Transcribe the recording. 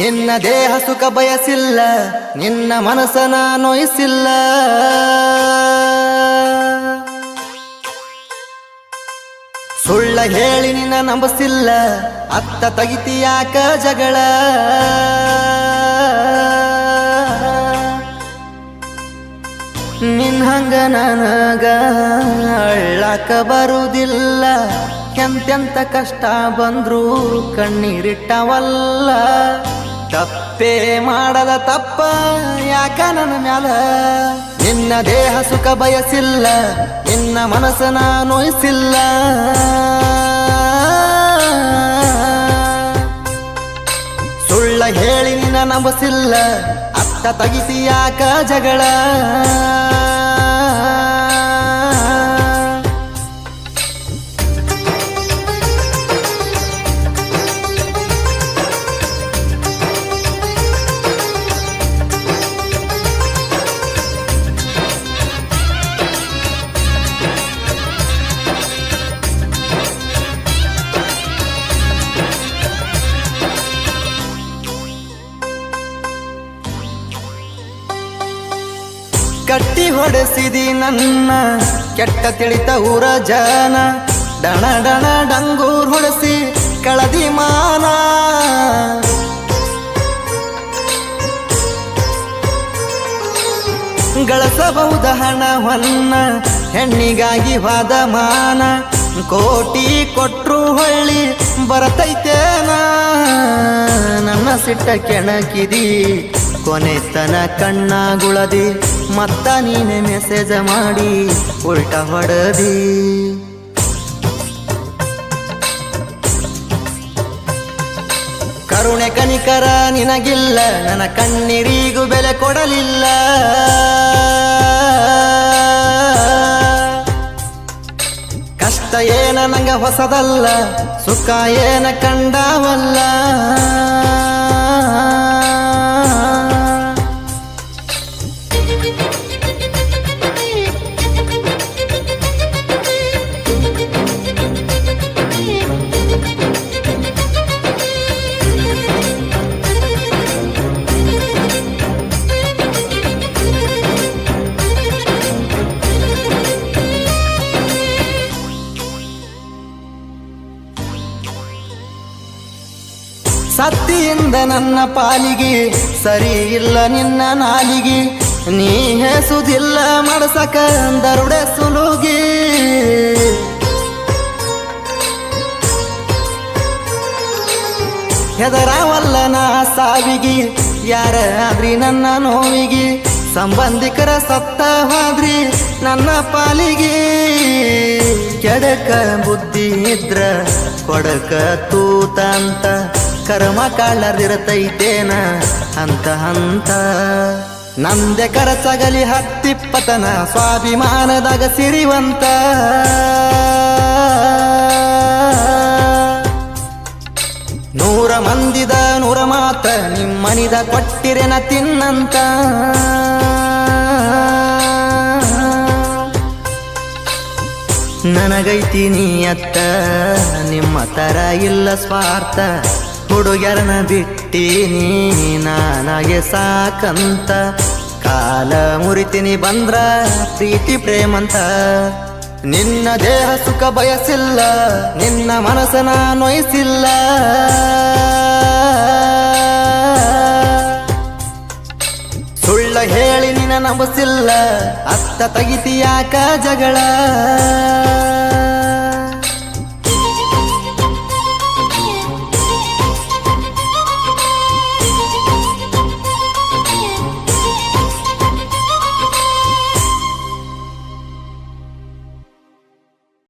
ನಿನ್ನ ದೇಹ ಸುಖ ಬಯಸಿಲ್ಲ, ನಿನ್ನ ಮನಸ್ಸನ ನೋಯಿಸಿಲ್ಲ. ಸುಳ್ಳ ಹೇಳಿ ನಿನ್ನ ನಂಬಿಸಿಲ್ಲ, ಅತ್ತ ತಗಿತಿಯಾಕ ಜಗಳ. ನಿನ್ ಹಂಗ ನನಗ ಅಳ್ಳಾಕ ಬರುವುದಿಲ್ಲ, ಎಂತೆಂತ ಕಷ್ಟ ಬಂದ್ರು ಕಣ್ಣೀರಿಟ್ಟವಲ್ಲ. ತಪ್ಪೇ ಮಾಡದ ತಪ್ಪ ಯಾಕ ನನ್ನ ಮ್ಯಾಲ. ನಿನ್ನ ದೇಹ ಸುಖ ಬಯಸಿಲ್ಲ, ನಿನ್ನ ಮನಸ್ಸನ ನೋಯಿಸಿಲ್ಲ. ಸುಳ್ಳ ಹೇಳಿ ನಿನ್ನ ನಂಬಿಸಿಲ್ಲ, ಅತ್ತ ತಗಿಸಿಯಾಕ ಜಗಳ. ಕಟ್ಟಿ ಹೊಡೆಸಿದಿ ನನ್ನ ಕೆಟ್ಟ ತಿಳಿತ ಊರ ಜನ. ಡಣ ಡಣ ಡಂಗೂರ್ ಹೊಡೆಸಿ ಕಳದಿ ಮಾನ. ಗಳಿಸಬಹುದ ಹಣವನ್ನ ಹೆಣ್ಣಿಗಾಗಿ ವಾದ ಮಾನ. ಕೋಟಿ ಕೊಟ್ರು ಹೊಳ್ಳಿ ಬರತೈತೇನ. ನನ್ನ ಸಿಟ್ಟ ಕೆಣಕಿದಿ ಕೊನೆತನ ಕಣ್ಣಾಗುಳದಿ. ಮತ್ತ ನೀನೆ ಮೆಸೇಜ ಮಾಡಿ ಉಲ್ಟ ಹೊಡೆದಿ. ಕರುಣೆ ಕನಿಕರ ನಿನಗಿಲ್ಲ, ನನ್ನ ಕಣ್ಣೀರಿಗೂ ಬೆಲೆ ಕೊಡಲಿಲ್ಲ. ಕಷ್ಟ ಏನ ನಂಗ ಹೊಸದಲ್ಲ, ಸುಖ ಏನ ಕಂಡವಲ್ಲ. ಸತ್ತಿಯಿಂದ ನನ್ನ ಪಾಲಿಗೆ ಸರಿ ಇಲ್ಲ ನಿನ್ನ ನಾಲಿಗೆ. ನೀ ಹೆಸುದಿಲ್ಲ ಮಡಸಕ ದರುಡೆ ಸುಲುಗಿ. ಹೆದರಾವಲ್ಲ ನಾ ಸಾವಿಗಿ, ಯಾರ ಆದ್ರಿ ನನ್ನ ನೋವಿಗೆ. ಸಂಬಂಧಿಕರ ಸತ್ತ ಹೋದ್ರಿ ನನ್ನ ಪಾಲಿಗೆ. ಕೆಡಕ ಬುದ್ಧಿ ಇದ್ರ ಕೊಡಕ ತೂತ ಅಂತ. ಕರ್ಮ ಕಾಳದಿರತೈತೇನ ಹಂತ ಹಂತ. ನಂದೆ ಕರಚಗಲಿ ಹತ್ತಿಪ್ಪತನ, ಸ್ವಾಭಿಮಾನದಾಗ ಸಿರಿವಂತ. ನೂರ ಮಂದಿದ ನೂರ ಮಾತ, ನಿಮ್ಮನಿದ ಕೊಟ್ಟಿರೆನ ತಿನ್ನಂತ. ನನಗೈತಿ ನೀಯತ್ತ, ನಿಮ್ಮ ತರ ಇಲ್ಲ ಸ್ವಾರ್ಥ. ಹುಡುಗರನ ಬಿಟ್ಟೀನಿ ನಾನಾಗೆ ಸಾಕಂತ. ಕಾಲ ಮುರಿತೀನಿ ಬಂದ್ರ ಪ್ರೀತಿ ಪ್ರೇಮಂತ. ನಿನ್ನ ದೇಹ ಸುಖ ಬಯಸಿಲ್ಲ, ನಿನ್ನ ಮನಸ್ಸನ ನೋಯಿಸಿಲ್ಲ. ಸುಳ್ಳ ಹೇಳಿ ನಿನ್ನ ನಂಬಿಸಿಲ್ಲ, ಅತ್ತ ತಗಿತಿಯಾಕ ಜಗಳ.